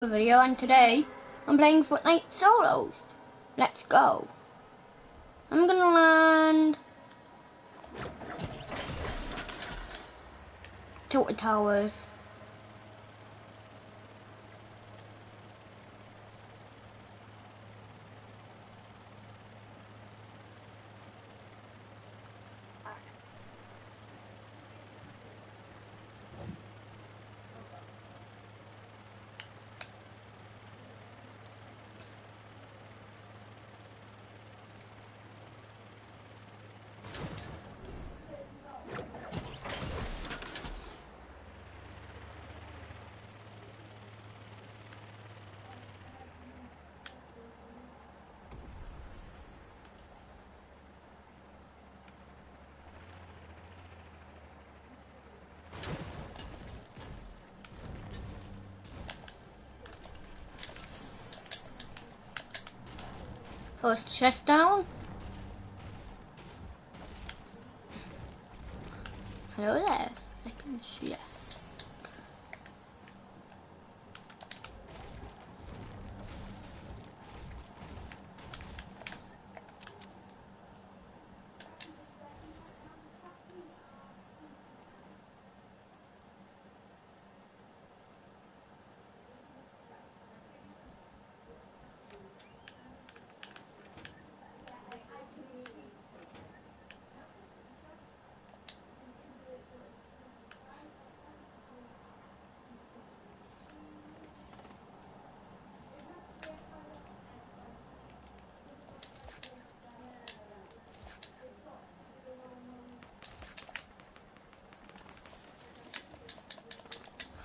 Video, and today I'm playing Fortnite solos. Let's go. I'm gonna land Tilted Towers. First chest down. Hello there. Second chest.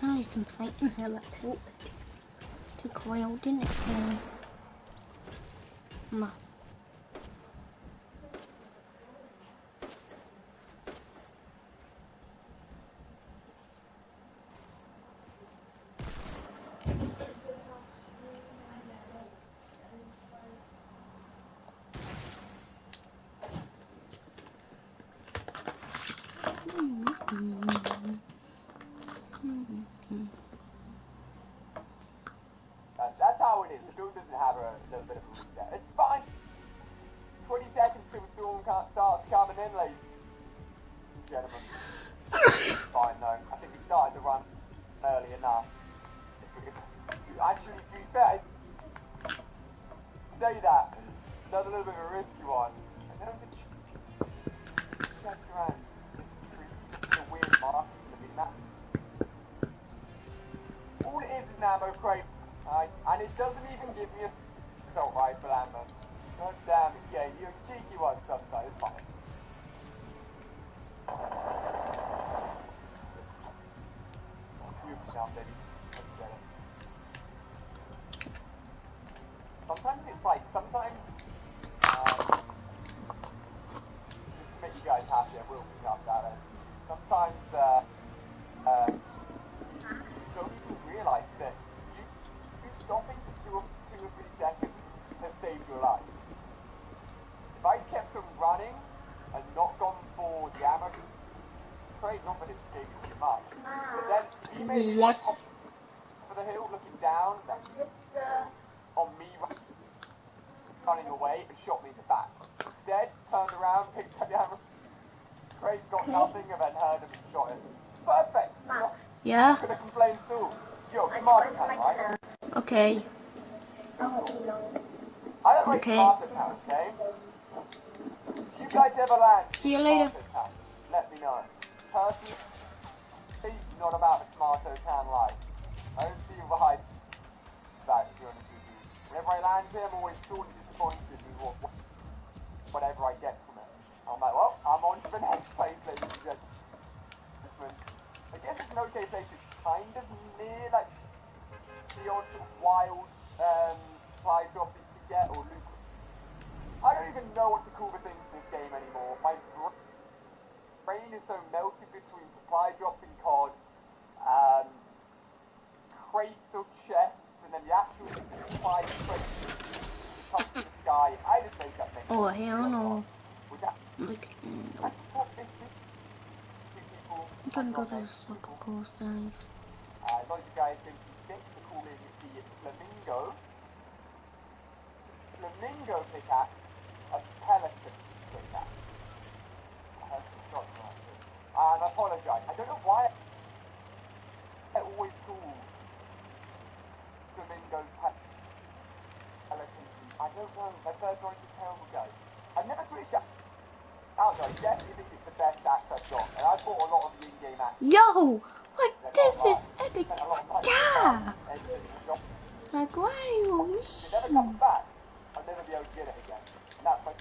Finally some fighting here at Tilted. Took a while, didn't it? Ma. That's how it is. The build doesn't have a little bit of a reset. It's fine. 20 seconds till the storm starts coming in, ladies and gentlemen. It's fine though. I think we started the run early enough. Actually, to be fair, say that. Another little bit of a risky one. And then I was check around this tree, the weird markings in the mini-map. All it is an ammo crate. Nice. And it doesn't even give me a assault rifle ammo. God damn it, game. You're a cheeky one sometimes. It's fine. Now, babies. Let's get it. Sometimes it's like, just to make you guys happy, I will pick up that. Sometimes, you don't even realise that you stopping for two or 3 seconds has saved your life. If I kept on running and not gone for the ammo crate, not that it gave me too much, but then he made me What? hop for the hill looking down on me running away and shot me in the back. Instead, turned around, picked up the ammo crate, got nothing, and then heard him and shot him. Perfect! Yeah? I'm gonna complain too. Yo, Tomato Town, right? Okay. I don't like Okay. Tomato Town, okay? Do you guys ever land See you later. Tomato Town? Let me know. Personally, not about the Tomato Town life. I don't see the hype about it, to be honest with you. Whenever I land here, I'm always sorely disappointed with whatever I get from it. I'm like, well, I'm on to the next place, ladies and gentlemen. I guess it's an okay place. It's kind of near, like, the odd sort of wild supply drop that you could get, or loot. I don't even know what to call the things in this game anymore. My brain is so melted between supply drops and COD, crates or chests, and then the actual supply crates come to the sky. I just make up names. Oh, hell no. Like, I thought 50 people. I'm gonna go to the soccer course, guys. A lot of you guys think he's sick for calling the pickaxe, a pelican pickaxe. I heard some shots from that too. And I apologise. I don't know why I always call flamingos pelicans. I don't know. My bird drawing is a terrible go. I've never switched out though. I definitely think it's the best axe I've got. And I bought a lot of the in-game axes. Yo, what? They're This not is right. epic Spent a lot of money stuff. editing the shop. Like, what do you If it never mean? comes back, I'll never be able to get it again. And that's my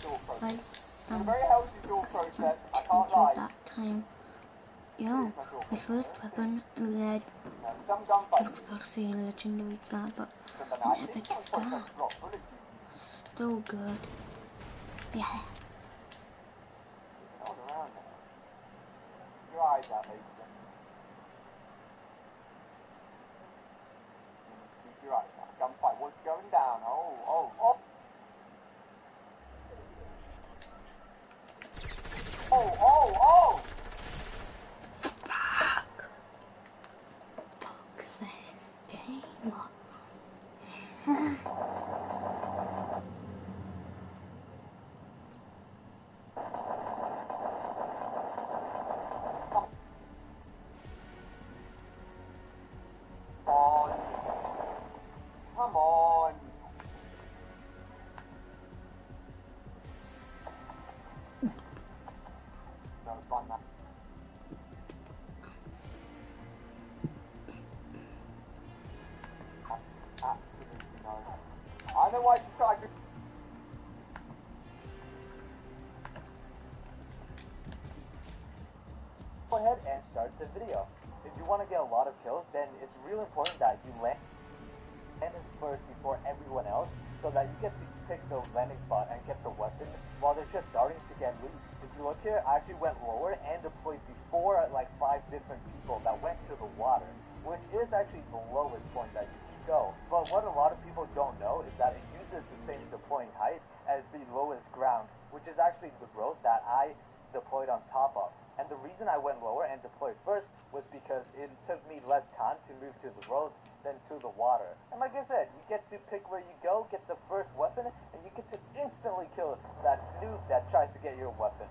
thought process. Like, It's a very healthy thought process. I can't enjoyed lie. that time. Yo, my first weapon led. Now, some gunfights. I was about to say a legendary scar, but But an I think epic some scar. points drop bullets using. So good. Yeah. There's no one around there. Keep your eyes out, ladies and gentlemen. Keep your eyes out. Gunfight. What's going down? Oh. Oh! Fuck. Fuck this game. Come on. No fun, man. Absolutely no. I know why she started. Go ahead and start the video. If you want to get a lot of kills, then it's really important that you land first before everyone else, so that you get to pick the landing spot and get the weapon while they're just starting to get loot. If you look here, I actually went lower and deployed before like 5 different people that went to the water, which is actually the lowest point that you can go. But what a lot of people don't know is that it uses the same deploying height as the lowest ground, which is actually the road that I deployed on top of. And the reason I went lower and deployed first was because it took me less time to move to the road than to the water. And like I said, you get to pick where you go, get the first weapon, and you get to instantly kill that noob that tries to get your weapon.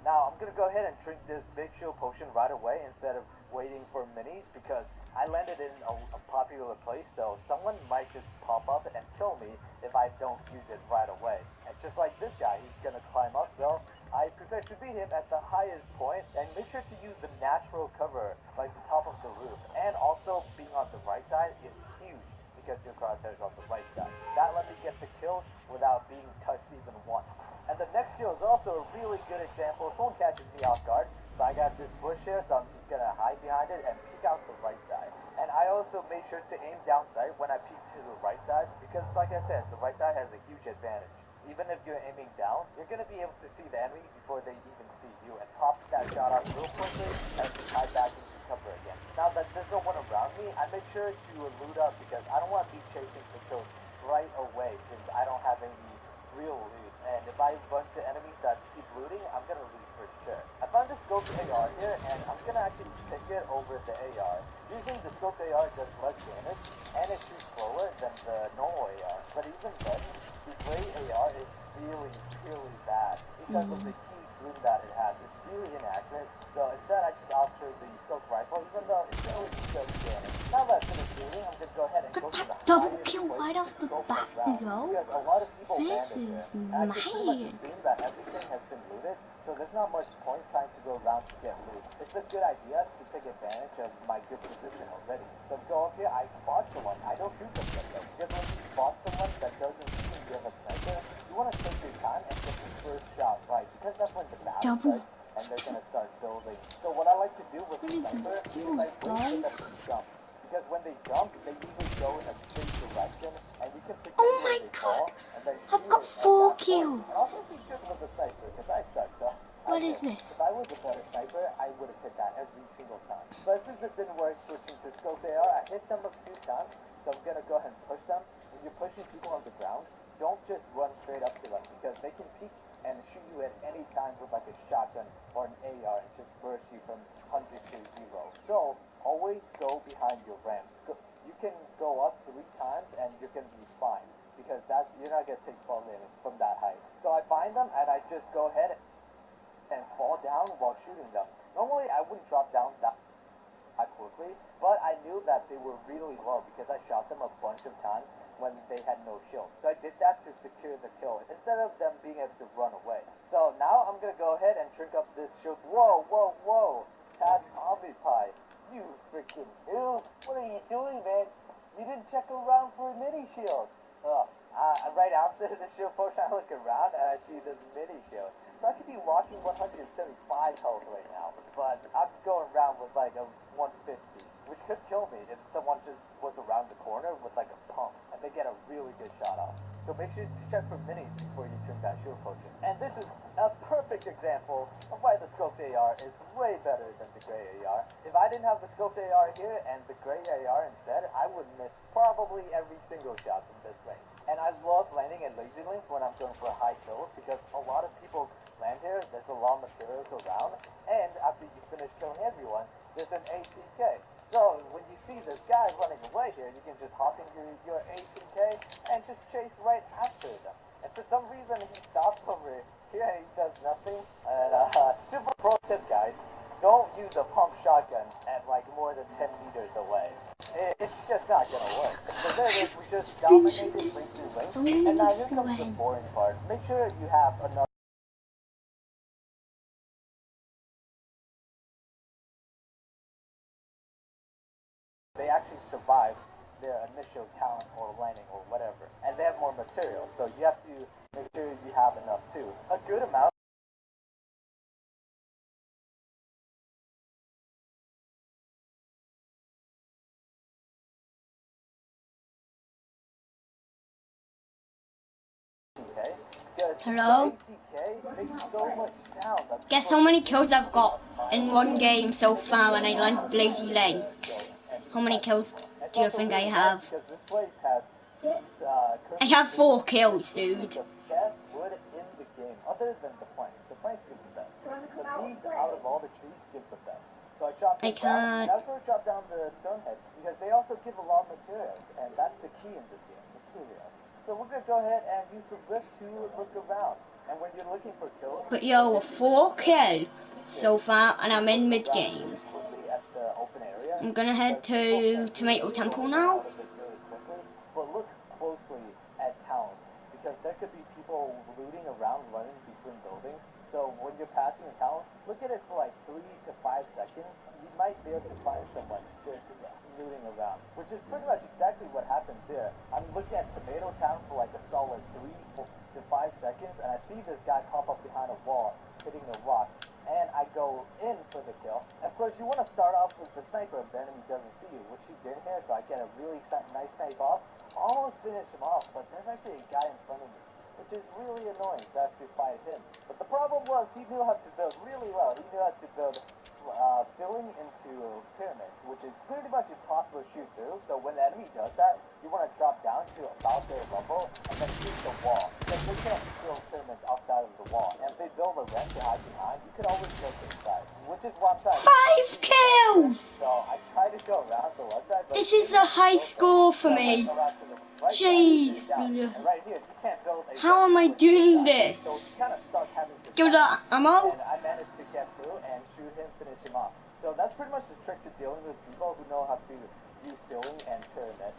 Now, I'm gonna go ahead and drink this big shield potion right away instead of waiting for minis, because I landed in a popular place, so someone might just pop up and kill me if I don't use it right away. And just like this guy, he's gonna climb up, so I prefer to beat him at the highest point, and make sure to use the natural cover, like the top of the roof. And also, being on the right side is huge, because your crosshairs on the right side. That let me get the kill without being touched even once. And the next kill is also a really good example. Someone catches me off guard, but I got this bush here, so I'm just gonna hide behind it and peek out the right side. And I also made sure to aim down sight when I peek to the right side, because like I said, the right side has a huge advantage. Even if you're aiming down, you're gonna be able to see the enemy before they even see you, and pop that shot off real quickly and just hide back into cover again. Now that there's no one around me, I make sure to loot up, because I don't want to be chasing for kills right away, since I don't have any real loot. And if I run to enemies that keep looting, I'm gonna lose for sure. I found this scoped AR here, and I'm gonna actually pick it over the AR. Usually the scoped AR does less damage, and it shoots slower than the normal AR. But even then, the gray AR is really bad because of the huge boom that it has. It's really inaccurate. So instead, I just opted the scoped rifle, even though it still does damage. Now that I've finished looting, I'm gonna go ahead and go to the Double highest kill place right to off the scope bat, around, yo. because a lot of people ban This it here. is And I can pretty much mad. assume that everything has been looted, so there's not much point trying to go around to get loot. It's a good idea to take advantage of my good position already. So go up here, I spot someone. I don't shoot them yet though, because when you spot someone that doesn't even give a sniper, you want to take your time and get the first shot right, because that's when the battle Double. starts and they're gonna start building. So what I like to do with What the is sniper this? is I wait for them to jump. Because when they jump, they usually go in a straight direction, and you can pick Oh them where my they god. fall, and then I've shoot got it at 4 that point. kills. And also be good with the sniper, because I suck, so I What is wish. this? If I was a better sniper, I would have hit that every single time. But since it didn't work switching to scoped AR, I hit them a few times, so I'm gonna go ahead and push them. When you're pushing people on the ground, don't just run straight up to them, because they can peek and shoot you at any time with like a shotgun or an AR and just burst you from 100 to 0. So always go behind your ramps. You can go up 3 times and you're gonna be fine, because because you're not gonna take fall damage from that height. So I find them and I just go ahead and fall down while shooting them. Normally I wouldn't drop down that quickly, but I knew that they were really low because I shot them a bunch of times when they had no shield. So I did that to secure the kill instead of them being able to run away. So now I'm gonna go ahead and drink up this shield. Whoa, whoa, whoa! Task Pie, you freaking noob! What are you doing, man? You didn't check around for mini shields. Right after the shield potion, I look around and I see this mini shield. So I could be walking 175 health right now, but I'm going around with like a 150, which could kill me if someone just was around the corner with like a pump, and they get a really good shot off. So make sure to check for minis before you drink that shield potion. And this is a perfect example of why the scoped AR is way better than the gray AR. If I didn't have the scoped AR here and the gray AR instead, I would miss probably every single shot from this range. And I love landing at lazy links when I'm going for high kills because a lot of people land here, there's a lot of materials around, and after you finish killing everyone, there's an ATK. So when you see this guy running away here, you can just hop into your ATK and just chase right after them. And for some reason he stops over here and he does nothing. And super pro tip, guys, don't use a pump shotgun at like more than 10 meters away. It's just not gonna work. So there it is, we just dominated link to link. And now here comes the boring part. Make sure you have enough. They actually survive their initial talent or landing or whatever, and they have more material, so you have to make sure you have enough too. A good amount. Hello? Guess how many kills I've got in one game so far when I land Lazy Links? How many kills do you think I have? I have 4 kills, dude. The best wood in the game, other than the planks. The planks give the best. But these, out of all the trees, give the best. So I chopped them down. And I also chopped down the stonehead because they also give a lot of materials, and that's the key in this game, materials. So we're gonna go ahead and use the rift to look around. And when you're looking for kills, But yo, 4 kills so far, and I'm in mid game. I'm gonna head to Tomato Temple now. But look closely at towns because there could be people looting around, running between buildings. So when you're passing a town, look at it for like 3 to 5 seconds. You might be able to find someone just looting around, which is pretty much exactly what happens here. I'm looking at Tomato Town for like a solid 3 to 5 seconds, and I see this guy pop up behind a wall, hitting a rock, and I go in for the kill. And of course, you want to start off with the sniper if the enemy doesn't see you, which he did here, so I get a really nice snipe off. Almost finish him off, but there's actually a guy in front of me, which is really annoying, so I have to fight him. But the problem was, he knew how to build really well. He knew how to build ceiling into pyramids, which is pretty much impossible to shoot through. So when the enemy does that, you want to drop down to about their level and then shoot the wall, because they can't build pyramids outside of the wall. And if they build a ramp to hide behind, you could always go to the side, which is what I'm trying to do. 5 kills! So I try to go around the left side, but this is a high score for me. Jeez. How am I doing this? Give that ammo. And I managed to get through and shoot him, finish him off. So that's pretty much the trick to dealing with people who know how to use ceiling and pyramid.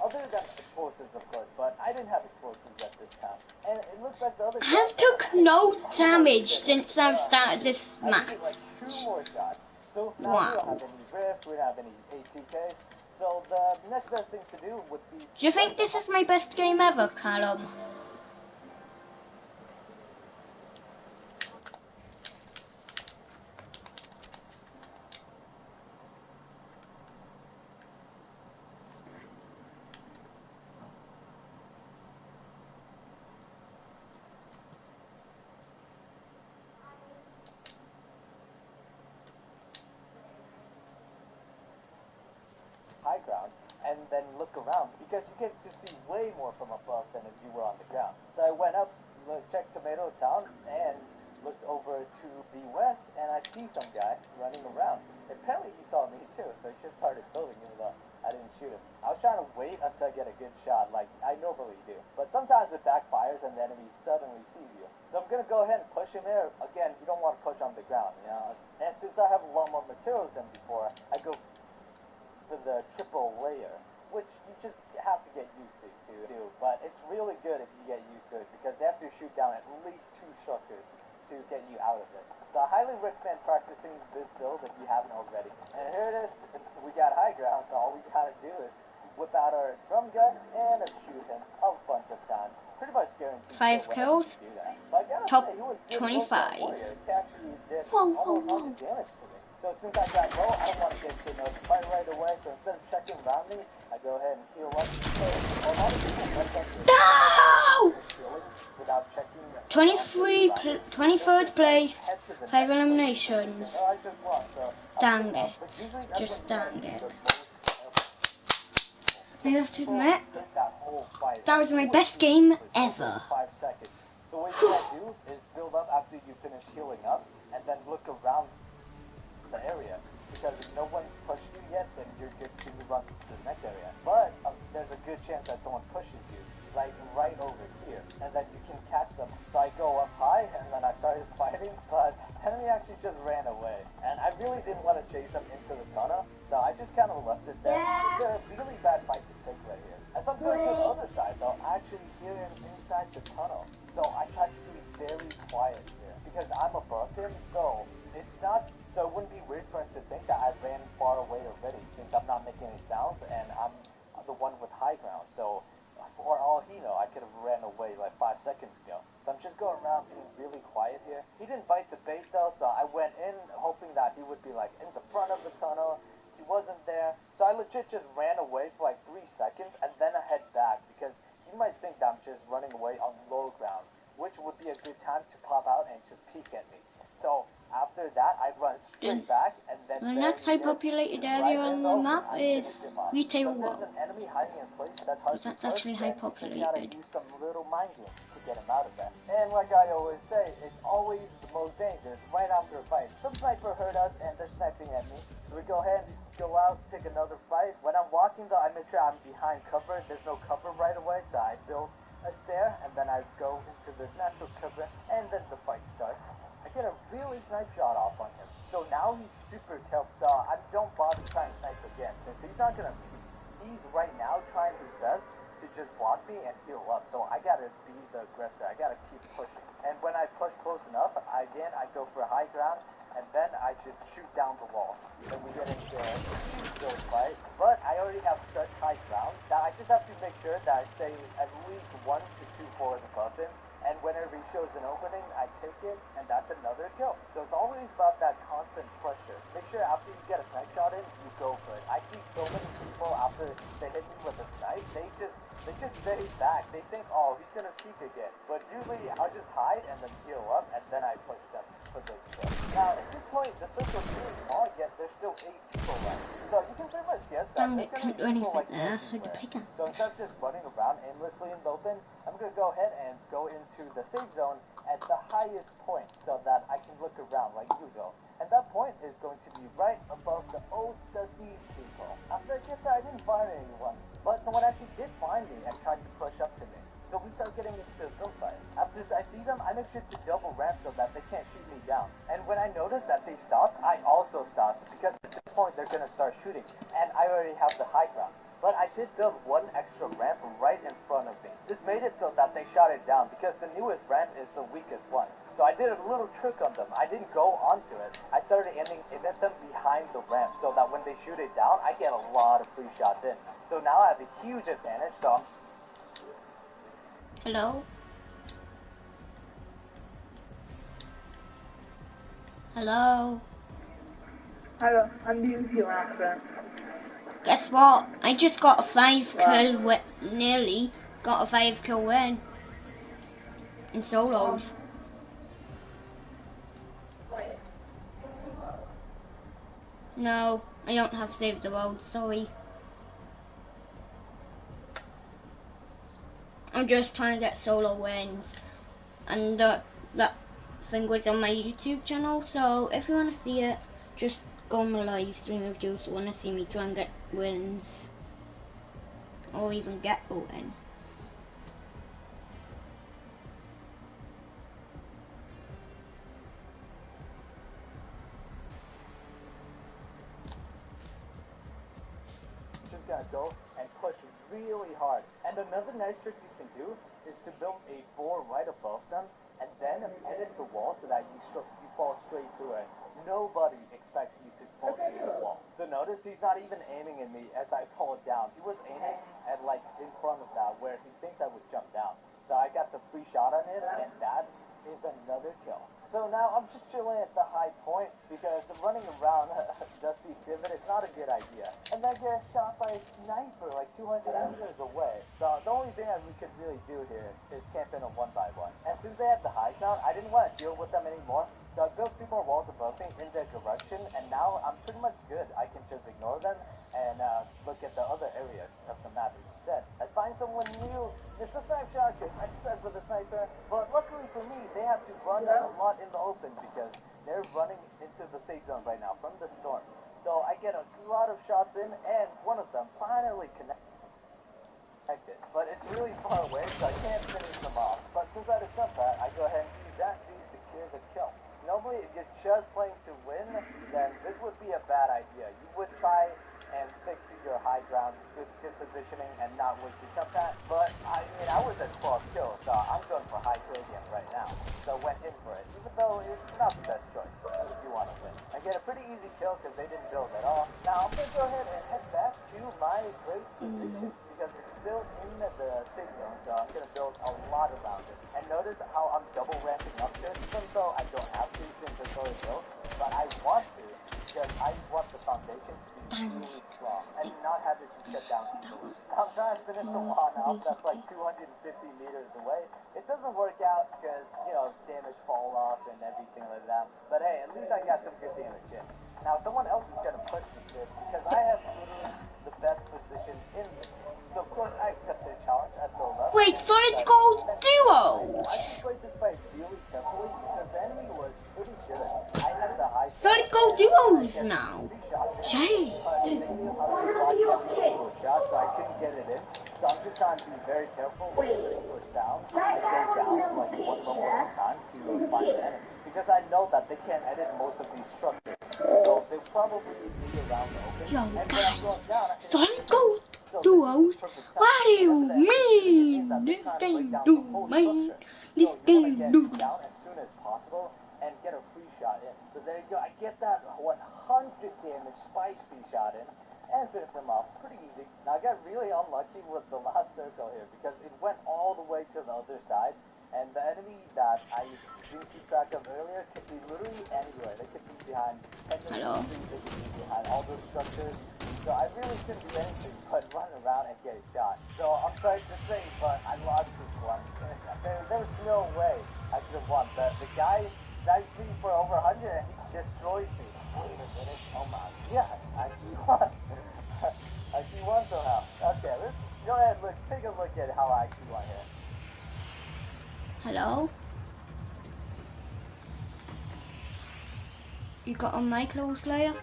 Other than explosives, of course, but I didn't have explosives at this time. And it looks like the other I have took no damage since I've started this match. Like 2 more shots. So now wow. we don't have any rifts, we don't have any ATKs. So the next best thing to do would be... Do you think this is my best game ever, Callum? high ground and then look around because you get to see way more from above than if you were on the ground. So I went up, checked Tomato Town, and looked over to the west, and I see some guy running around. Apparently he saw me too, so he just started building even though I didn't shoot him. I was trying to wait until I get a good shot, like I normally do. But sometimes it backfires and the enemy suddenly sees you. So I'm gonna go ahead and push him there. Again, you don't want to push on the ground, you know. And since I have a lot more materials than before, I go for the triple layer, which you just have to get used to do. But it's really good if you get used to it because they have to shoot down at least 2 structures to get you out of it. So I highly recommend practicing this build if you haven't already. And here it is. We got high ground, so all we gotta do is whip out our drum gun and shoot him a bunch of times. Pretty much guaranteed. 5 kills. Do that. But I gotta Top say, he was good 25. warrior. He actually did Whoa, almost whoa, 100 damage to me. So since I got low, I don't want to get into another fight right away. So instead of checking around me, I go ahead and heal up. So a lot of people mess up with healing without checking. 23rd place, 5 eliminations. Dang it. Just dang it. I have to admit, that was my best game ever. 5 seconds. So what you gotta do is build up after you finish healing up, and then look around the area. Because if no one's pushed you yet, then you're good to move on to the next area. But there's a good chance that someone pushes you, like right over here, and then you can catch them. So I go up high, and then I started fighting, but the enemy actually just ran away. And I really didn't want to chase them into the tunnel, so I just kind of left it there. It's a really bad fight to take right here. As I'm going to the other side, though, I actually hear him inside the tunnel. So I try to be very quiet here, because I'm above him, so it's not... So it wouldn't be weird for him to think that I ran far away already, since I'm not making any sounds, and I'm the one with high ground. So, for all he know, I could have ran away like 5 seconds ago. So I'm just going around being really quiet here. He didn't bite the bait though, so I went in hoping that he would be like in the front of the tunnel. He wasn't there. So I legit just ran away for like 3 seconds, and then I head back, because you might think that I'm just running away on low ground, which would be a good time to pop out and just peek at me. So after that, I run straight back, and then The next high populated area on the map is Retail World. Because that's actually high populated. Use some little mind games to get him out of that. And like I always say, it's always the most dangerous right after a fight. Some sniper heard us and they're sniping at me. So we go ahead and go out, take another fight. When I'm walking though, I make sure I'm behind cover. There's no cover right away, so I build a stair and then I go into this natural cover, and then the fight starts. I get a really snipe shot off on him. So now he's super kept. I don't bother trying to snipe again, since he's not gonna. He's right now trying his best to just block me and heal up. So I gotta be the aggressor. I gotta keep pushing. And when I push close enough, I go for high ground, and then I just shoot down the wall. And we get into a still fight. But I already have such high ground that I just have to make sure that I stay at least 1 to 2 floors above him. And whenever he shows an opening, I take it, and that's another kill. So it's always about that constant pressure. Make sure after you get a snipe shot in, you go for it. I see so many people after they hit me with a snipe, they just stay back. They think, oh, he's gonna peek again. But usually I'll just hide and then heal up, and then I push them for the kill. Now at this point, the circle's really small, yet there's still 8 people left. So you can pretty much guess that. Dang it, couldn't do anything there. How'd you pick him? So instead of just running around aimlessly in the open, I'm going to go ahead and go into the safe zone at the highest point so that I can look around like usual. And that point is going to be right above the old dusty people. After I get there, I didn't find anyone, but someone actually did find me and tried to push up to me. So we start getting into a gunfight. After I see them, I make sure to double ramp so that they can't shoot me down. And when I notice that they stop, I also stop, because at this point they're going to start shooting, and I already have the high ground. But I did build 1 extra ramp right in front of me. This made it so that they shot it down, because the newest ramp is the weakest one. So I did a little trick on them. I didn't go onto it. I started aiming at them behind the ramp, so that when they shoot it down, I get a lot of free shots in. So now I have a huge advantage, so I'm... Hello? Hello? Hello, I'm being here, my friend. Guess what? I just got a 5 kill win. Nearly got a 5 kill win. In solos. No, I don't have Save the World, sorry. I'm just trying to get solo wins. And that thing was on my YouTube channel, so if you want to see it, just go on my live stream if you just want to see me try and get wins. Or even get a win. Just gotta go and push really hard. And another nice trick you can do is to build a floor right above them and then edit the wall so that you fall straight through it. Nobody expects you to fall through the wall. So notice he's not even aiming at me as I pull it down. He was aiming at like in front of that where he thinks I would jump down. So I got the free shot on it, and that is another kill. So now I'm just chilling at the high point because running around Dusty Divot is not a good idea. And then get shot by a sniper like 200 meters away. So the only thing that we could really do here is camp in a 1x1. And since they have the high ground, I didn't want to deal with them anymore. So I built 2 more walls above me in their direction, and now I'm pretty much good. I can just ignore them and look at the other areas of the map instead. I find someone new. It's a sniper shot because I suck with a sniper, but luckily for me, they have to run a lot in the open because they're running into the safe zone right now from the storm. So I get a lot of shots in, and one of them finally connected. But it's really far away, so I can't finish them off. But since I did that, I go ahead and use that to secure the kill. Normally, if you're just playing to win, then this would be a bad idea. You would try and stick to your high ground, good positioning, and not waste your jump pad. But I mean, I was at 12 kills, so I'm going for high gradient right now. So went in for it, even though it's not the best choice if you want to win. I get a pretty easy kill because they didn't build at all. Now I'm gonna go ahead and head back to my great position because it's still in the safe zone, so I'm gonna build a lot around it. And notice how I'm double ramping up here, even though I don't have to since it's already built, but I want to because I want the foundation to be really strong and not have it shut down easily. I'm trying to finish the wall now that's like 250 meters away. It doesn't work out because, you know, damage fall off and everything like that. But hey, at least I got some good damage in. Now someone else is gonna push me here because I have literally the best position in the game. So of course I accept their challenge at the level. Wait, so let's go duos. I played this fight really carefully because the enemy was pretty good. I had the high. So let's go duos now. Jeez. So I couldn't get it in. So I'm just trying to be very careful with for sound and go down like one level at a time to find the enemy. Because I know that they can't edit most of these structures. So they probably be around the open. Yo, And guys, when I'm going down, I so can let's go duos. What do you mean? This game do, man. This game do. down as soon as possible and get a free shot in. So there you go. I get that 100 damage spicy shot in and finish them off pretty easy. Now I got really unlucky with the last circle here because it went all the way to the other side, and the enemy that I didn't keep track of earlier could be literally anywhere. They could be behind Hello. they could be behind all those structures. So I really couldn't do anything but run around and get a shot. So I'm sorry to say, but I lost this one. There's no way I could have won. The guy snipes me for over 100 and he destroys me. Wait a minute. Oh my god. I actually won. I actually won somehow. Okay, let's go ahead and take a look at how I actually won here. Hello? You got on my clothes, Slayer?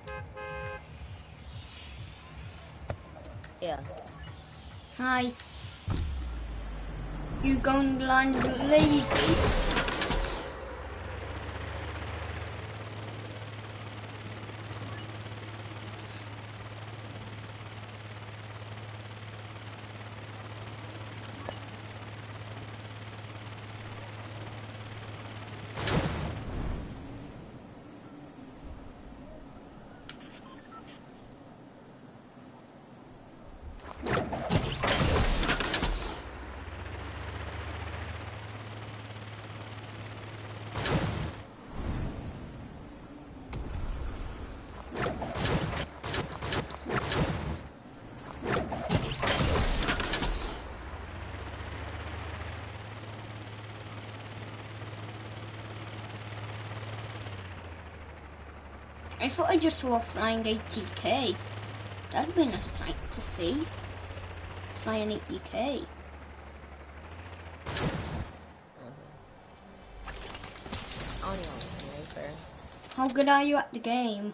Yeah. Hi. You going to land lazy? I thought I just saw a flying 80k. That'd have been a sight to see. Flying 80k. Audio sniper. How good are you at the game?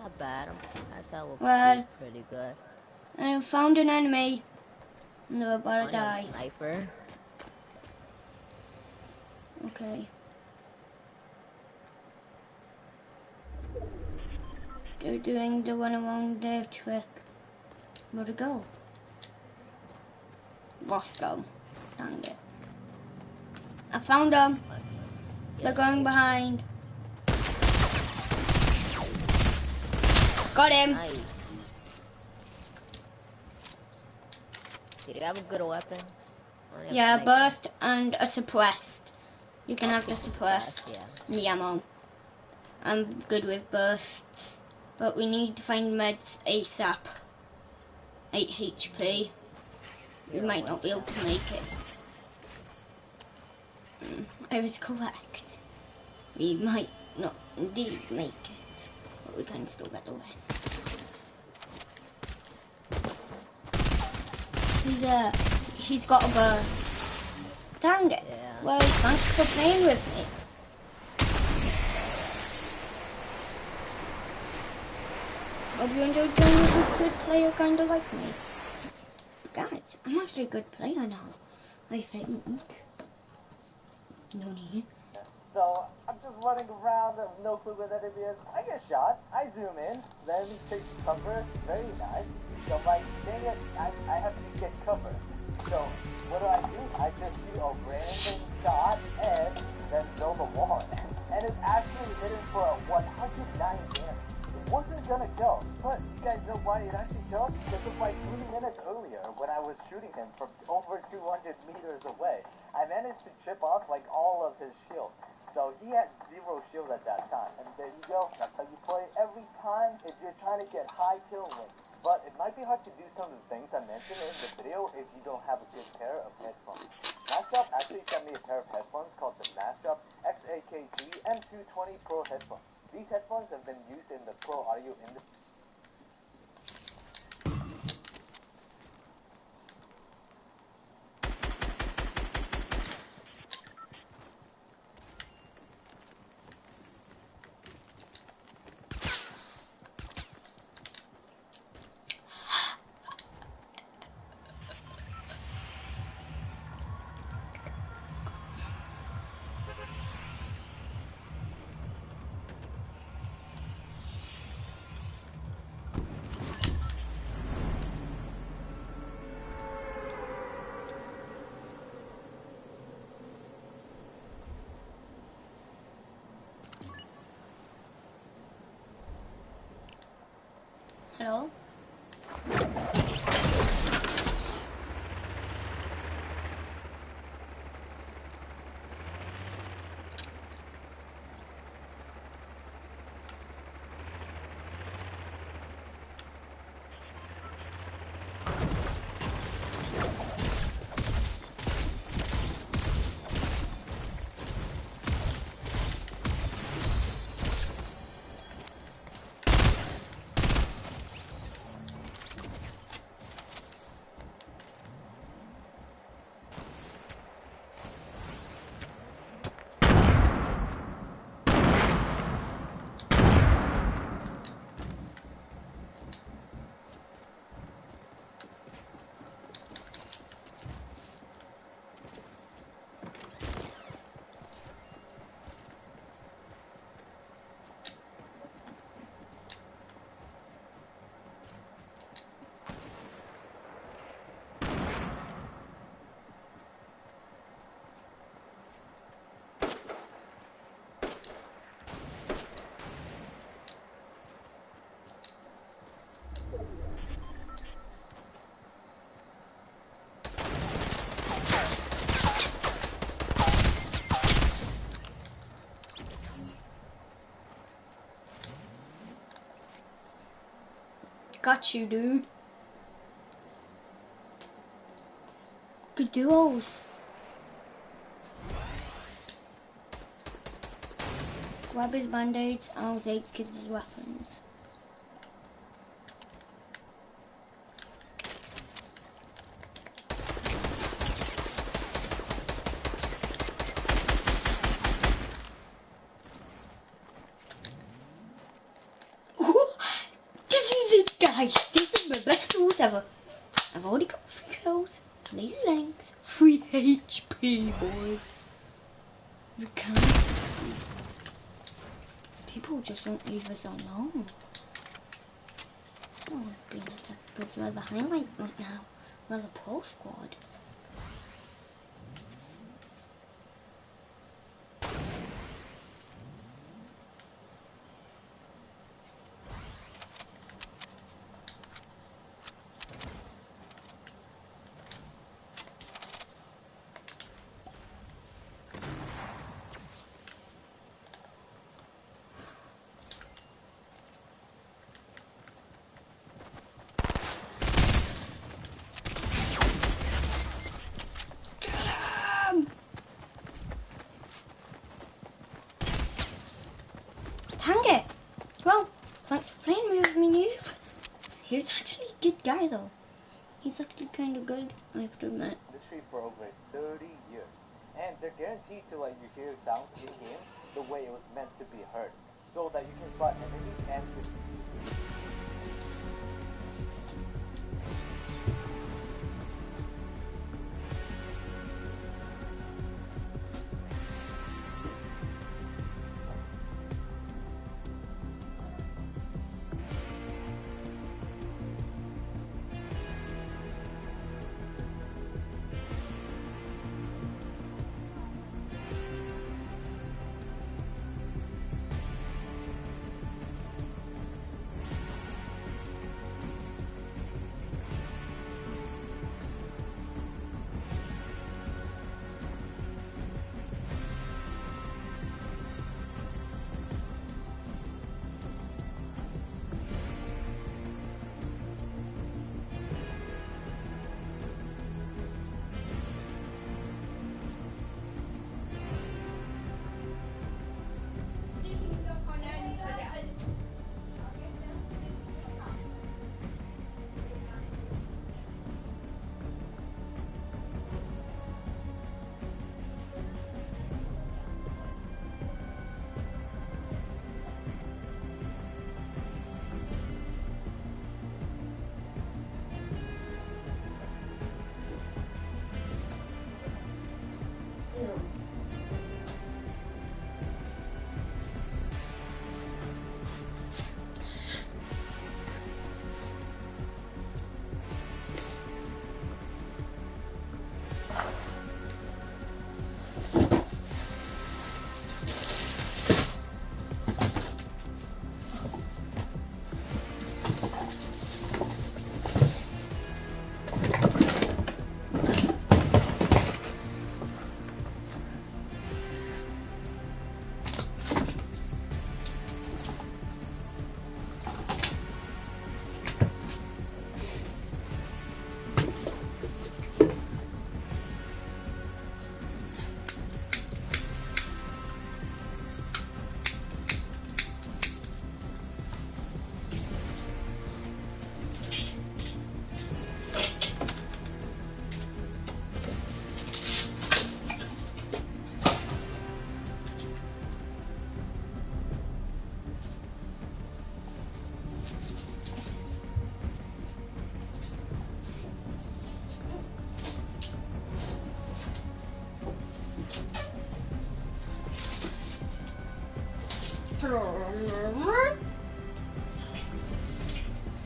Not bad. I thought would Well, be pretty good. I found an enemy. And they're about I to have a die. sniper. Okay. They're doing the one around there trick. Where'd it go? Lost them. Dang it. I found them. They're going behind. Got him. Nice. Did you have a good weapon? Yeah, burst and a suppressed. You can have the suppressed, suppressed yeah. and the ammo. I'm good with bursts, but we need to find meds ASAP. 8 HP. We might not be able to make it. I was correct. We might not indeed make it, but we can still get the win. He's got a burst. Dang it. Yeah. Well, thanks for playing with me. Hope you enjoyed playing with a good player kind of like me. Guys, I'm actually a good player now, I think. No need. So I'm just running around, I have no clue where that enemy is. I get shot, I zoom in, the enemy takes cover, very nice. So I'm like, dang it, I have to get cover. So what do? I just shoot a random shot and then build a wall. And it actually hit him for a 109 damage. It wasn't gonna kill, but you guys know why it actually killed? Because of like 3 minutes earlier when I was shooting him from over 200 meters away. I managed to chip off like all of his shield. So he had 0 shield at that time. And there you go, that's how you play every time if you're trying to get high kill rate. But it might be hard to do some of the things I mentioned in the video if you don't have a good pair of headphones. Mashup actually sent me a pair of headphones called the Mashup XAKG M220 Pro headphones. These headphones have been used in the pro audio industry. Hello? Got you, dude. Good duos. Grab his band-aids, I'll take his weapons. ever. I've already got 3 kills. These things. 3 HP, boys. You can't. People just won't leave us alone. Oh, being attacked because we're the highlight right now. We're the pro squad. Hang it! Well, thanks for playing with me, noob. He was actually a good guy, though. He's actually kind of good, I have to admit. Industry for over 30 years, and they're guaranteed to let you hear sounds in game the way it was meant to be heard, so that you can spot enemies and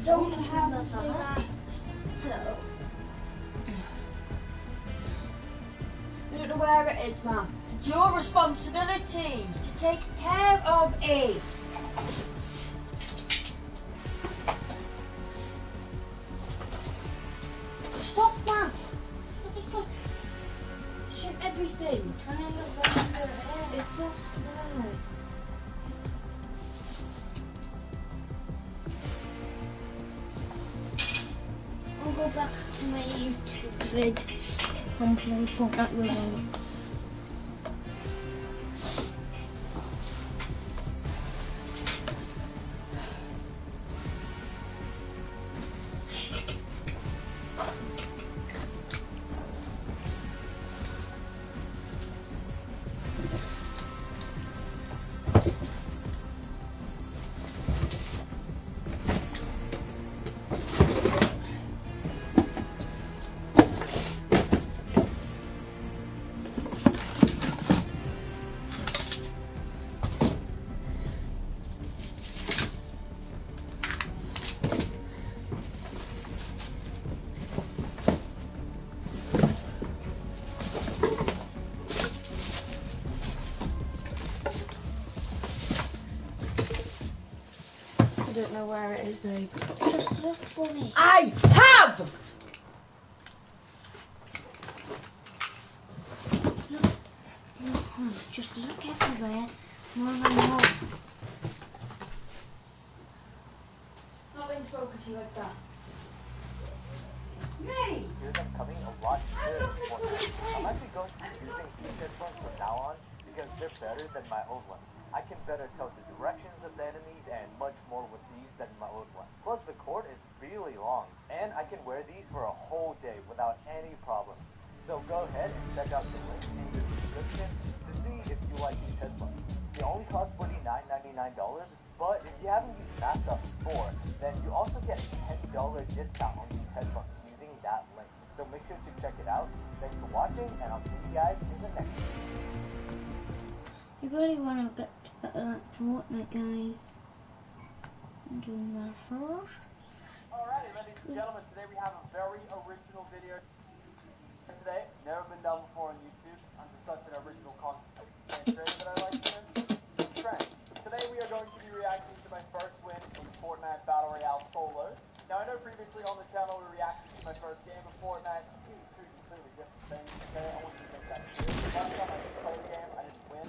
Don't have a thought. Hello. I don't know where it is, Mum. It's your responsibility to take care of it. Stop, Mum. Stop. Shut everything. Turn on the render. It's not there. I'll go back to my YouTube vid and play Fortnite with him. is, babe. Just look for me. I have! Just look everywhere. More and more. Not being spoken to you like that. You hear them coming a lot clearer in Fortnite. I'm actually going to be using these headphones from now on because they're better than my old ones. I can better tell the directions of the enemies and much more with these than my old one. Plus the cord is really long and I can wear these for a whole day without any problems. So go ahead and check out the link in the description to see if you like these headphones. They only cost $49.99, but if you haven't used Snapshot before, then you also get a $10 discount on these headphones using that link. So make sure to check it out. Thanks for watching, and I'll see you guys in the next video. You really want to get better at Fortnite, guys. I'm doing that first. Alrighty, ladies and gentlemen, today we have a very original video today. Never been done before on YouTube under such an original content creator that I like to trend. Today we are going to be reacting to my first win in Fortnite Battle Royale solos. Now I know previously on the channel we reacted to my first game of Fortnite. Two completely different things. Okay, I want you to make that clear. Last time I did play the game, I didn't win.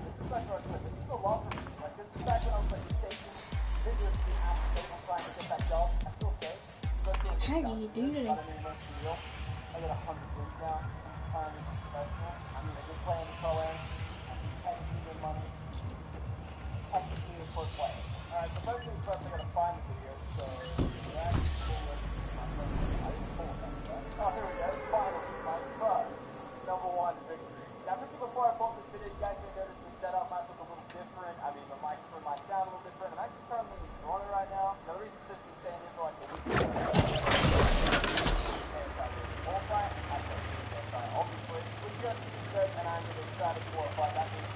This is my first win. This is a lot for me. Like this is back when I was like shaking vigorously at the table trying to get that job. I feel safe. How do you do that? I got 100 wins now. I'm trying to be professional. I mean, I did play in the pro-am. I'm technically good money. Technically a pro player. Alright, so first things first, I gotta find the video, so that's oh, here we go. Finally, my first #1 victory. Now, before I bought this video, you guys may notice the setup might look a little different. I mean, the microphone might sound a little different. I'm actually currently enjoying it right now. Now, the reason this is staying in for like a week obviously, which you have to see good, and I'm really excited for it, but that means,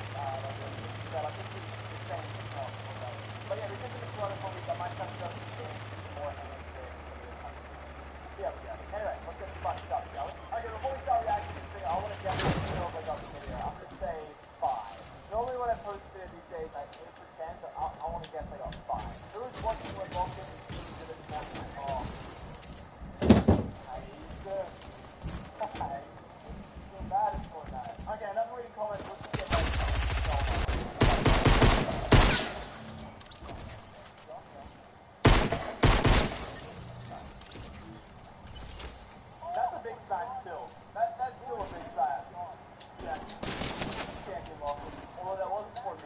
that I think the same but yeah, because of this running for me, I might have to go to the game more and yeah, we go. Anyway, let's get this fun stuff, shall we? Okay, before we start reacting to this video, I want to get a feel of like the video. I'm going to say 5. Normally when I post video these days, I aim for 10, but I want to guess like a 5. Who is watching what Vulcan is doing to this morning? Oh. How you doing? Hi. Feel bad is Fortnite. Okay, another way to comment, let's just get like that's a big sign still. That's still a big sign. Yeah. Can't give up. Although that wasn't for me.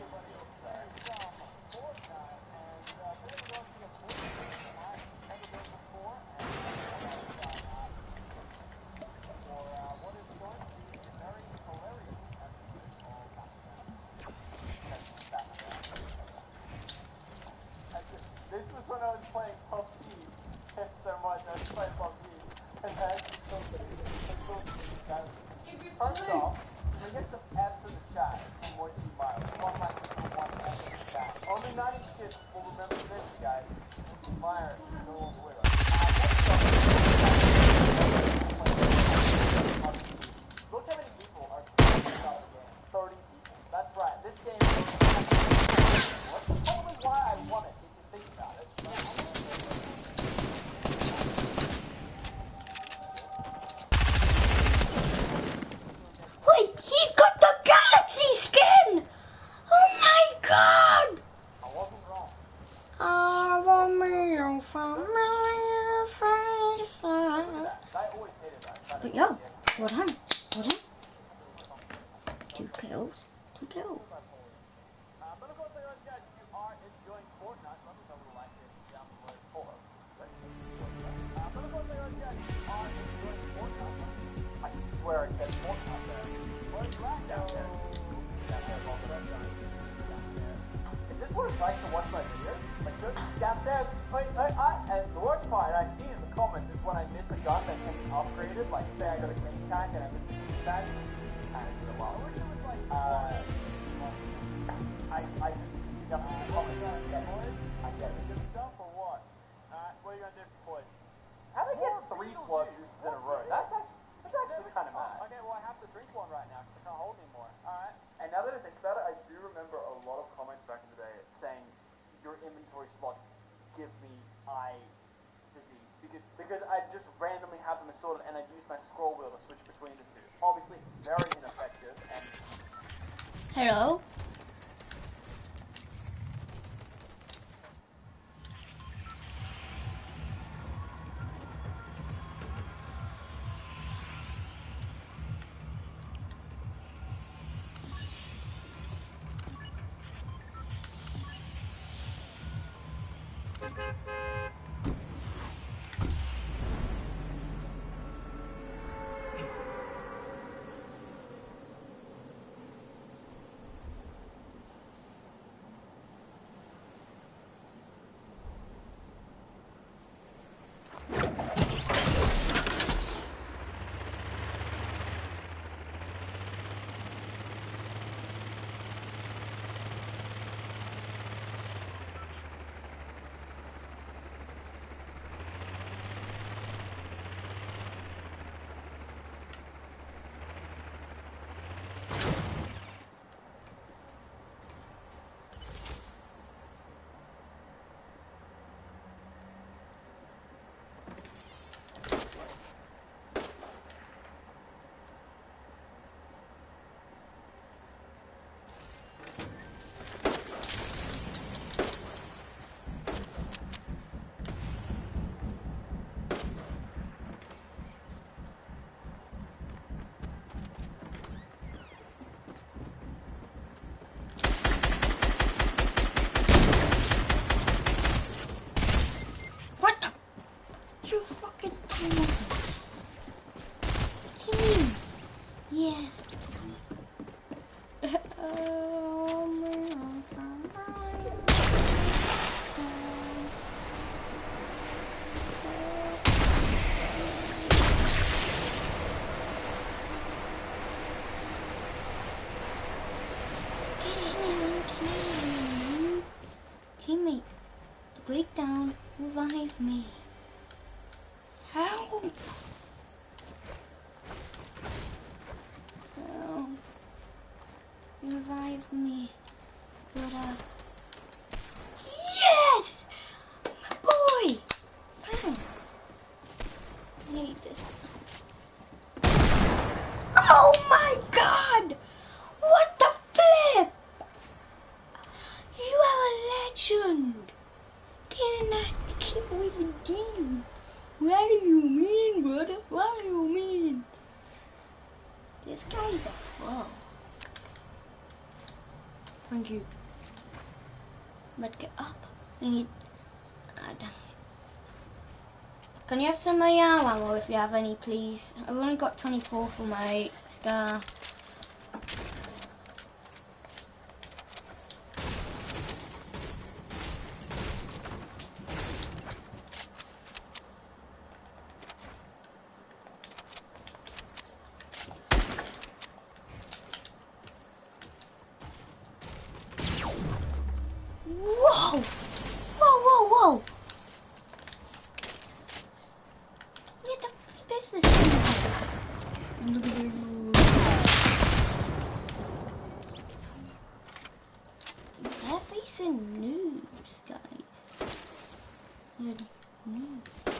This was when I was playing PUBG. It's so much. I was playing PUBG. And I actually first off, we get some F's in the chat from Moisty Miles. One of my one F in the chat. Only 90 kids will remember this, guys. Moisty Meyer is no longer with us. Look how many people are playing this game. 30 people. That's right. This game is probably why I won it, if you think about it. Wait, he got the Galaxy skin! Oh my god! I wasn't wrong. I want me a familiar face. I always hated that. But yo, what on? What on? 2 kills. 2 kills. But of course, guys, if you are enjoying Fortnite, let me know with a like here down below for but of course, guys, if you are enjoying Fortnite, I swear I said Fortnite there. Where's you at down there? Is this what it's like to watch my videos? Like downstairs, and the worst part, I see in the comments, is when I miss a gun that can be upgraded. Like, say I got a green tank and I miss a green tank. And it's been a while. I wish it was like, I just see nothing in the comments. I get it. Good stuff or what? What are you gonna do for boys? How do I get 3 slug juices in a row? That's actually kind of mad. Okay, well I have to drink one right now because I can't hold anymore. Alright. And now that I think about it, I do remember a lot of comments back in the day saying your inventory slots give me because I just randomly have them assorted and I'd use my scroll wheel to switch between the two. Obviously, very ineffective and Hello? What the? You fucking Kimmy. Yes. Teammate, break down, revive me. Help! Help. Revive me. But, yes! My boy! Fine. I need this. Oh my god! What the flip? You are a legend! Can I keep with you? What do you mean, brother? What do you mean? This guy is a pro. Thank you. But get up. I need... Ah, dang it. Can you have some ammo if you have any, please? I've only got 24 for my scar. Whoa! Whoa, whoa, whoa! What the flip is this thing? Look at you. They're facing noobs, guys. They're noobs.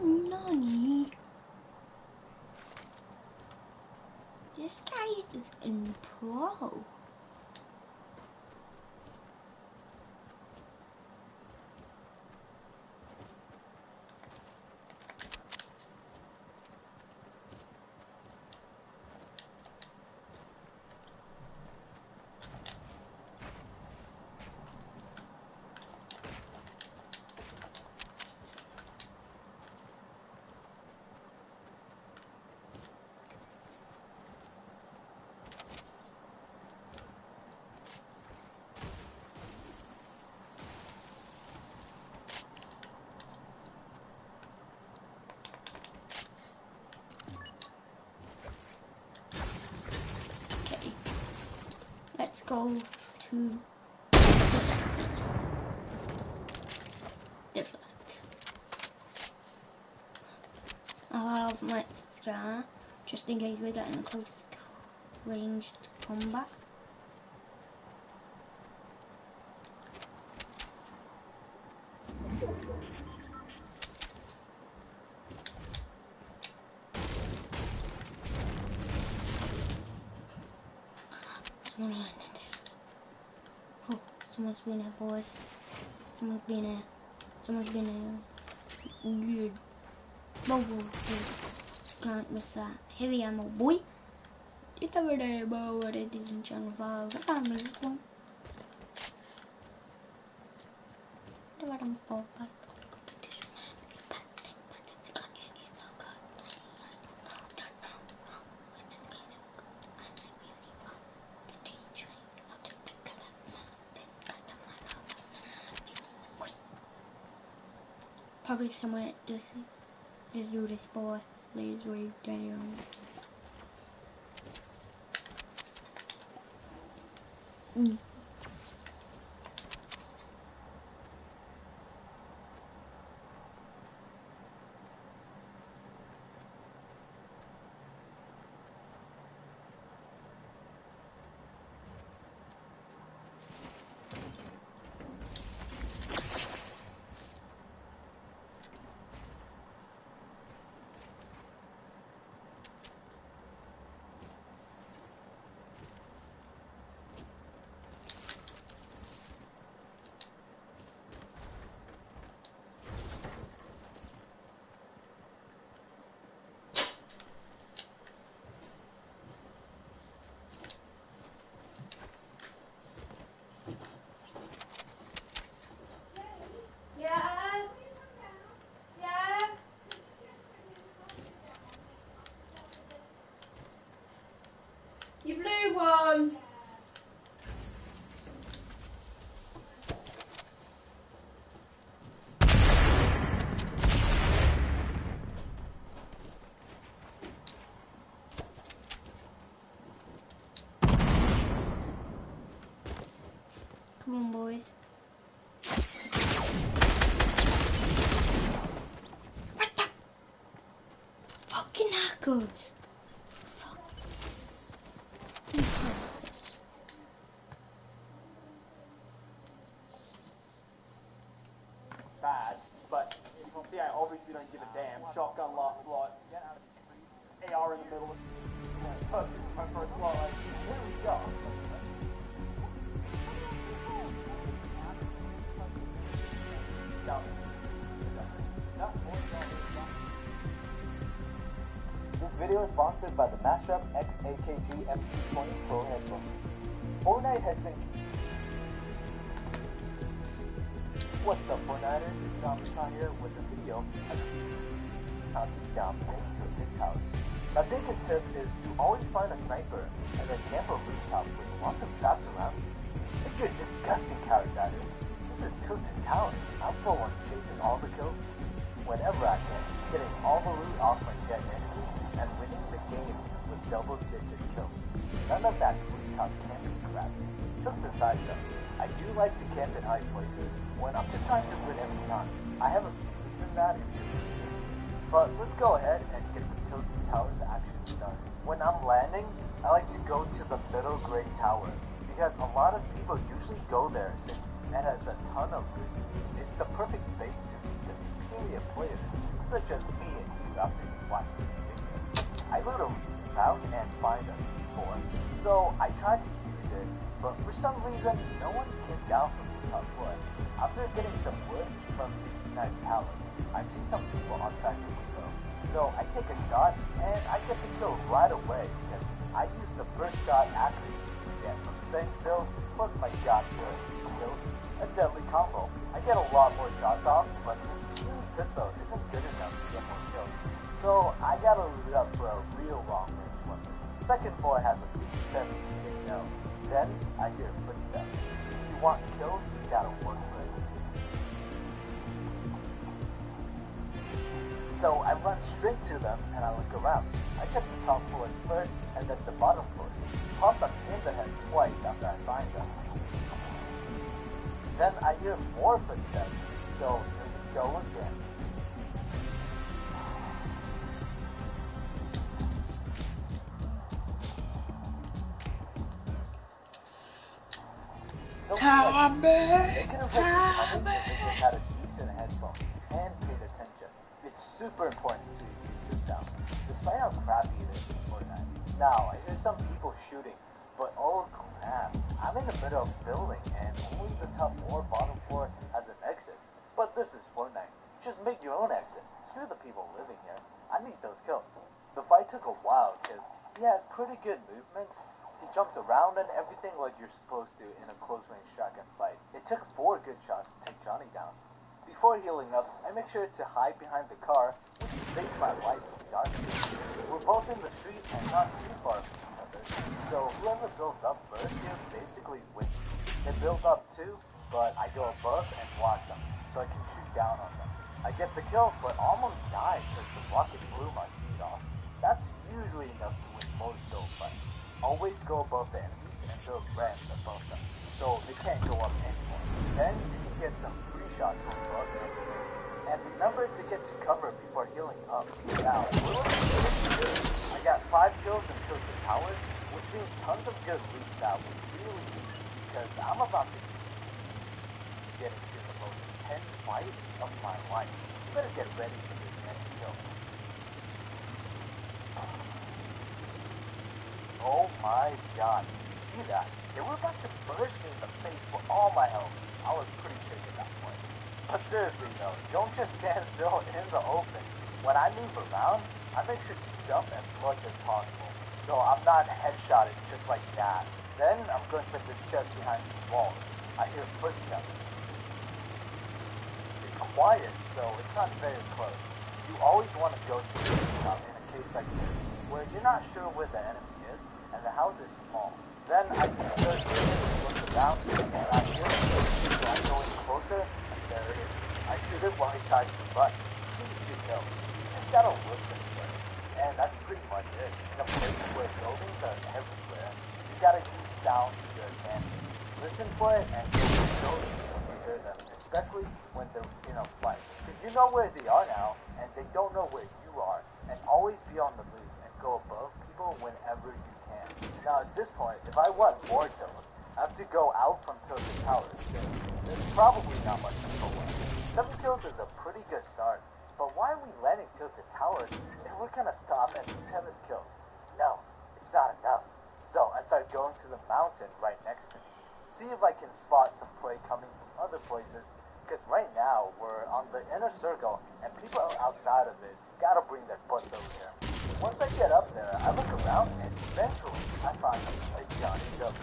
Nani? This guy is in pro. Let's go to I'll have my scar just in case we're getting a close ranged combat. Someone landed. Oh, someone's been here, boys. Someone's been here. Someone's been here. Good. Bubble. Can't miss that. Heavy ammo, boy. It's over there, boy. What it is in channel 5. The family one. The bottom four past. Probably someone at this do this boy. Please read down. You blue one. Come on, boys. What the? Fucking hackers. Bad, but you can see I obviously don't give a damn. Shotgun last slot, get out of these trees. AR in the middle. So just my first slot, like, here we go. This video is sponsored by the Mastrap X-AKG MT20 Pro headphones. Fortnite has been... What's up, Fortniters? It's Omnicron here with a video on how to dominate tilted towers. My biggest tip is to always find a sniper and then camp a rooftop with lots of traps around you. If you're a disgusting characters, this is Tilted Towers. I'm full on chasing all the kills whenever I can, getting all the loot off my dead enemies, and winning the game with double-digit kills. None of that rooftop camping crap. Jokes aside though, I do like to camp in high places when I'm just trying to win every time. I have a reason that if you're curious. But let's go ahead and get the Tilted Towers action started. When I'm landing, I like to go to the middle gray tower because a lot of people usually go there since it has a ton of loot. It's the perfect bait to meet the superior players such as me and you after you watch this video. I loot a out and find a C4, so I tried to use it, but for some reason no one came down from the top floor. After getting some wood from these nice pallets, I see some people outside the window, so I take a shot and I get the kill right away because I use the first shot accuracy you get from staying still plus my god skills, a deadly combo. I get a lot more shots off, but this puny pistol isn't good enough to get more kills, so I gotta loot it up for a real long range weapon. Second floor has a secret chest you didn't know. Then I hear footsteps. If you want kills, you gotta work for it. So I run straight to them and I look around. I check the top floors first and then the bottom floors. Pop them in the head twice after I find them. Then I hear more footsteps, so here we go again. Don't feel like they could have heard you coming if they just had a decent headphone and paid attention. It's super important to use your sound, despite how crappy it is in Fortnite. Now, I hear some people shooting, but oh crap, I'm in the middle of a building and only the top or bottom floor has an exit. But this is Fortnite. Just make your own exit. Screw the people living here. I need those kills. The fight took a while because he had pretty good movements. He jumped around and everything like you're supposed to in a close range shotgun fight. It took 4 good shots to take Johnny down. Before healing up, I make sure to hide behind the car, which saved my life in the darkness. We're both in the street and not too far from each other, so whoever builds up first here basically wins. They build up too, but I go above and block them, so I can shoot down on them. I get the kill, but almost die because the rocket blew my feet off. That's usually enough to win most build fights. Always go above the enemies and build ramps above them, so they can't go up anymore. Then you can get some free shots from above them. And remember to get to cover before healing up. Now, I got 5 kills and killed the towers, which means tons of good loot that we really need, because I'm about to get into the most intense fight of my life. You better get ready for this next kill. Oh my god, you see that? They were about to burst me in the face for all my health. I was pretty shaken at that point. But seriously though, don't just stand still in the open. When I move around, I make sure to jump as much as possible, so I'm not headshotted just like that. Then I'm going for this chest behind these walls. I hear footsteps. It's quiet, so it's not very close. You always want to go to the rooftop in a case like this, where you're not sure where the enemy is, and the house is small. Then I can start to look around, and I hear it, so I go in closer, and there it is. I shoot it while he tries to run. Easy kill. You just gotta listen for it. And that's pretty much it. In a place where buildings are everywhere, you gotta use sound to your advantage. Listen for it and go to buildings when you hear them, especially when they're in a fight. Because you know where they are now, and they don't know where you are. And always be on the move and go above people whenever you can. Now at this point, if I want more kills, I have to go out from Tilted Towers. There's probably not much people left. 7 kills is a pretty good start, but why are we landing Tilted Towers if we're gonna stop at 7 kills? No, it's not enough. So I start going to the mountain right next to me. See if I can spot some play coming from other places, because right now we're on the inner circle and people outside of it gotta bring their butts over here. Once I get up there, I look around and eventually I find a Johnny W.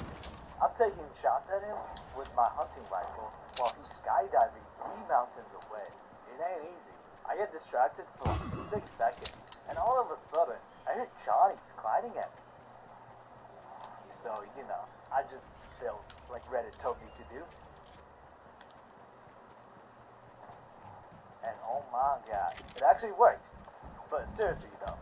I'm taking shots at him with my hunting rifle while he's skydiving 3 mountains away. It ain't easy. I get distracted for like 6 seconds, and all of a sudden I hear Johnny gliding at me. So, you know, I just built like Reddit told me to do. And oh my god, it actually worked. But seriously though.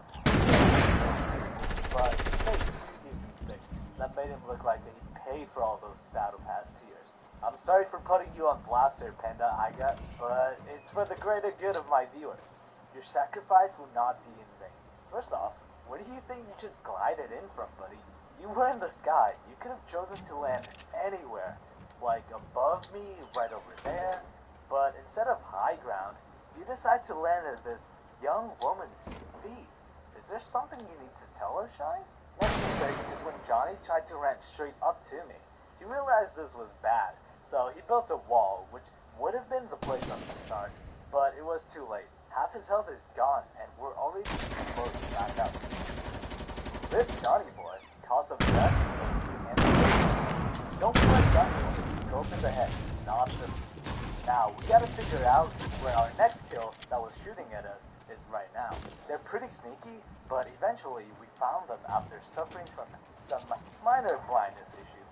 But he made 2 DB6 that made him look like he paid for all those Battle Pass tiers. I'm sorry for putting you on blast there, Panda Iga, but it's for the greater good of my viewers. Your sacrifice will not be in vain. First off, where do you think you just glided in from, buddy? You were in the sky. You could have chosen to land anywhere. Like above me, right over there. But instead of high ground, you decide to land at this young woman's feet. Is there something you need to tell us, Shine? Next mistake is when Johnny tried to run straight up to me. He realized this was bad, so he built a wall, which would have been the place from the start, but it was too late. Half his health is gone, and we're already close to back up. This Johnny boy, cause of death, and don't play Johnny boy. Go for the head, not the feet. Now, we gotta figure out where our next kill that was shooting at us is right now. They're pretty sneaky, but eventually we found them after suffering from some minor blindness issue.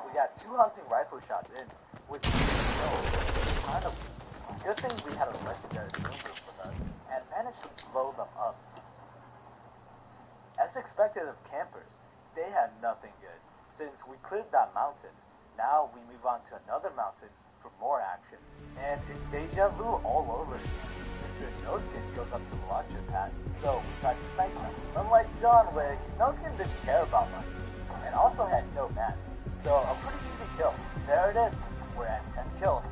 We got 2 hunting rifle shots in, which is kind of good thing we had a legendary boom with us and managed to slow them up. As expected of campers, they had nothing good, since we cleared that mountain. Now we move on to another mountain for more action. And it's deja vu all over again. Mr. Noskin goes up to the launcher pad, so we try to snipe him. Unlike John Wick, Noskin didn't care about money, and also had no mats, so a pretty easy kill. There it is, we're at 10 kills.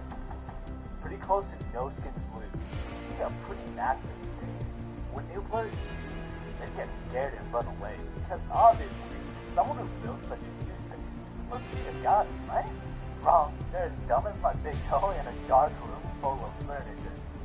Pretty close to Noskin's loot, we see a pretty massive base. When new players see these, they get scared and run away, because obviously, someone who built such a huge base must be a god, right? Wrong, they're as dumb as my big toe in a dark room full of furniture.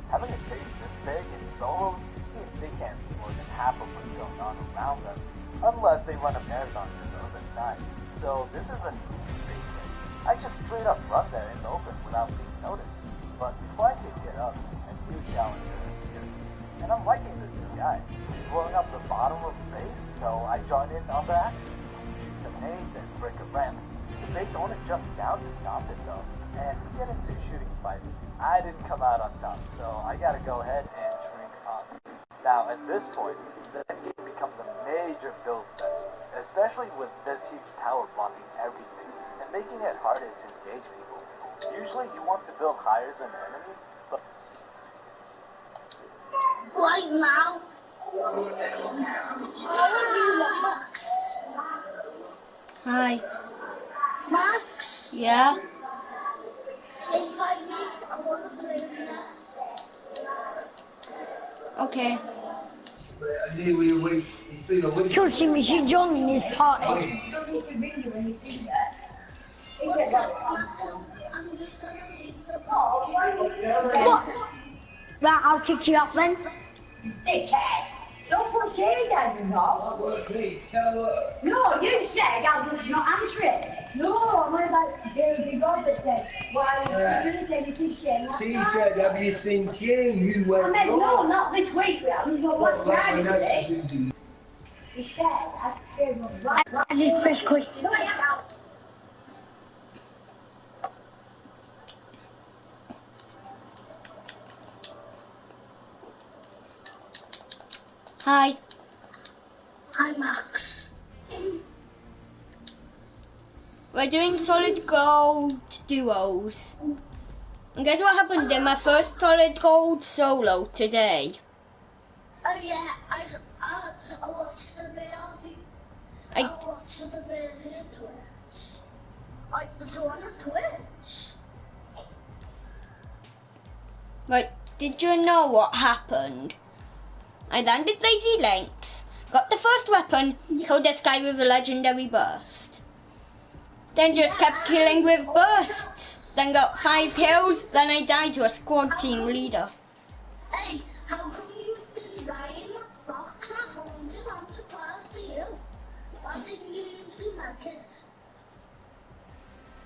Having a base this big in solos means they can't see more than half of what's going on around them, unless they run a marathon to the other side. So this is an easy base win. I just straight up run there in the open without being noticed. But before I could get up, a new challenger appears. And I'm liking this new guy. He's blowing up the bottom of the base, so I join in on the action. Shoot some nades and break a ramp. The base owner jumps down to stop it though, and we get into a shooting fight. I didn't come out on top, so I gotta go ahead and shrink up. Now at this point, the endgame becomes a major build fest, especially with this huge tower blocking everything, and making it harder to engage people. Usually you want to build higher than the enemy, but... Right now, how are you, Max? Hi. Max? Yeah? Invite me, I want to play with that. Okay. Chelsea Machine joining this party. I'm just going to leave the ball. What? Right, I'll kick you up then. Dickhead. Don't put Jerry down, you know. No, you said I was not answering. No, I'm about to do the Robert said. Why you should have said it's a shame. He said, have you seen Jane? You I went meant, no, not this week. I mean, not last Friday today. He said, I scared him. I need fresh question. No, I am. Hi. Hi, Max. We're doing solid gold duos. And guess what happened in my first solid gold solo today? Oh yeah, I watched the bit of you. I watched the bit of your Twitch. I was on a Twitch. But did you know what happened? I landed Lazy Links, got the first weapon, killed this guy with a legendary burst. Then just kept killing with bursts. Then got 5 kills, then I died to a squad team leader. Hey, how come you've been lying in the box at home? I'm surprised at you. Why didn't you use the market?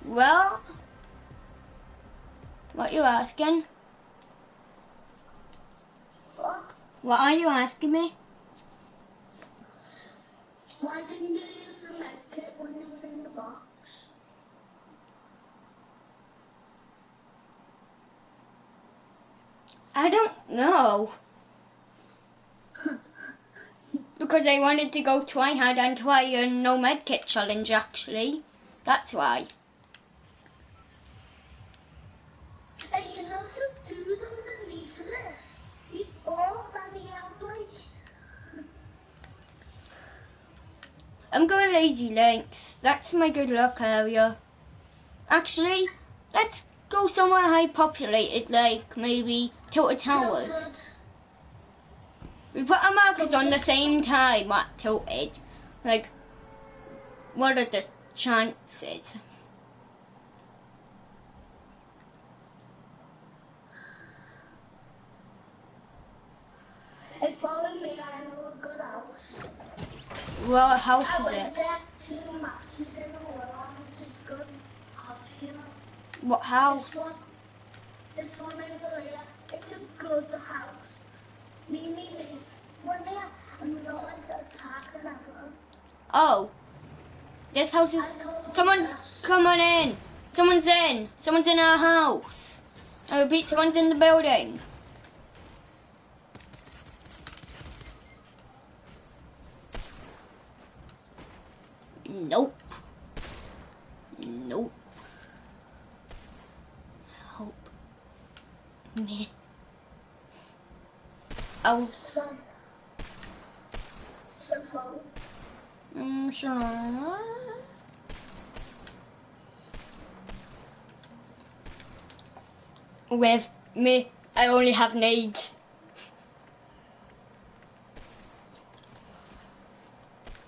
Well, what you asking? What? What are you asking me? Why didn't you use the market when it was in the box? I don't know. Because I wanted to go try hard and try a no medkit challenge actually. That's why. Hey, you know the dude underneath this? He's bald and he has like... I'm going Lazy Links. That's my good luck area. Actually, let's go somewhere high populated, like maybe Tilted Towers. We put our markers on the same time at Tilted. Like, what are the chances? Hey, follow me, I know a good house. Well, what house I is went it? there 2 matches in a row and it's a good house, you know. What house? This one over here, it's a good house. Mimi is one there and we don't like the attack and everything. Oh. This house is... Someone's coming in. Someone's in. Someone's in our house. I repeat, someone's in the building. Nope. Nope. Help me. Oh. Sure. With me, I only have nades.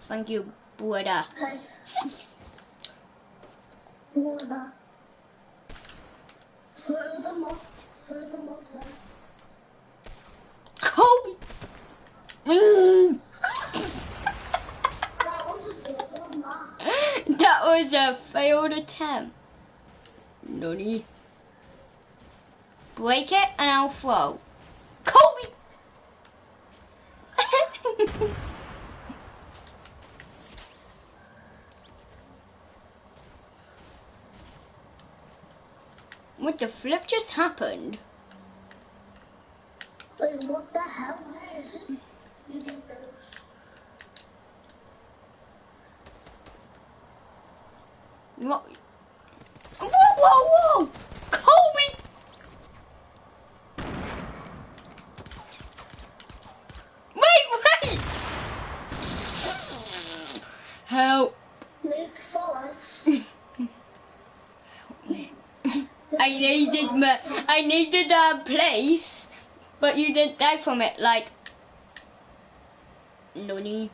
Thank you, Buddha. Okay. Buddha. Furthermore. Kobe! That was a failed attempt. Nani? Break it and I'll throw. Kobe! What the flip just happened? Wait, what the hell is it? You get those. What? Whoa! Kobe! Wait! Help! Next 5. Help me. I needed a place, but you didn't die from it, like... Nani.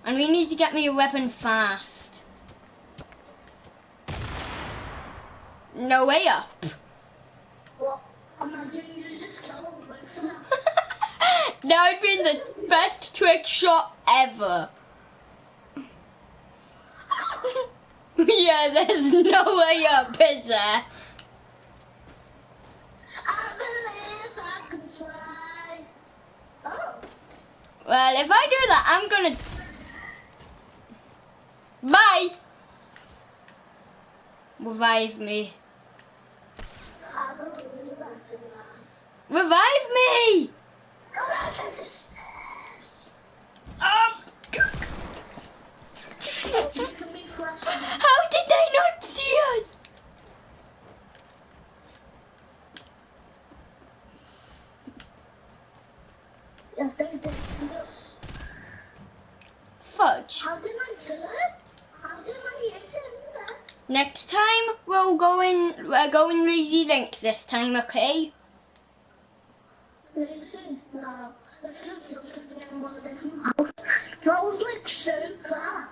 And we need to get me a weapon fast. No way up. Well, imagine you just kill them both now. That would be the best trick shot ever. Yeah, there's no way up, is there? I believe I can fly. Oh. Well, if I do that, I'm gonna... Bye! Revive me. I believe I can fly. Revive me! Go back to the stairs. You can be flashing. How did they not see us? If they did see us. Fudge. How did I kill it? How did I hit it? Next time we're going Lazy Link this time, okay? Lazy? No. If you look at the game, that was like so class.